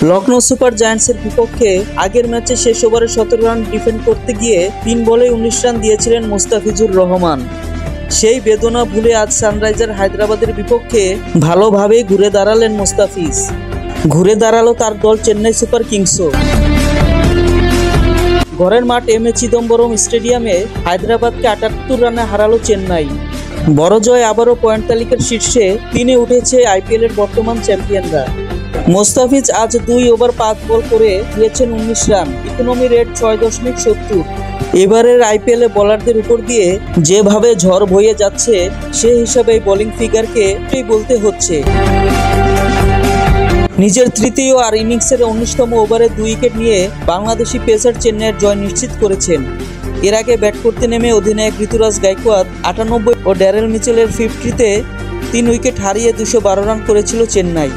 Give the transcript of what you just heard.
Lucknow super জায়ান্টসের বিপক্ষে আগের ম্যাচে শেষ ওভারে 17 রান ডিফেন্ড করতে গিয়ে 3 বলে 19 রান দিয়েছিলেন মুস্তাফিজুর রহমান। সেই বেদনা ভুলে আজ সানরাইজার হায়দ্রাবাদের বিপক্ষে ভালোভাবেই ঘুরে দাঁড়ালেন মুস্তাফিজ। ঘুরে দাঁড়ালো তার দল চেন্নাই সুপার কিংসও। ঘরের মাঠ এম এ চিদম্বরম স্টেডিয়ামে হায়দ্রাবাদকে 78 রানে হারালো চেন্নাই। বড় জয় আবারও পয়েন্ট তালিকার শীর্ষে 3-এ উঠেছে আইপিএলের বর্তমান চ্যাম্পিয়নরা। মুস্তাফিজ আজ 2 ওভার 5 বল করে দিয়েছেন 19 রান, ইকোনমি রেট 6.70। এবারের আইপিএলে বোলারদের উপর দিয়ে যেভাবে ঝড় বয়ে যাচ্ছে সে হিসাবে বোলিং ফিগারকে বলতে হচ্ছে। নিজের তৃতীয় আর ইনিংসের 19তম ওভারে 2 উইকেট নিয়ে বাংলাদেশি পেসার চেন্নাইয়ের জয় নিশ্চিত করেছেন। এর আগে ব্যাট করতে নেমে অধিনায়ক ঋতুরাজ গায়কোয়াদ 98 ও ড্যারেল মিচেলের 50-তে 3 উইকেট হারিয়ে 212 রান করেছিল চেন্নাই।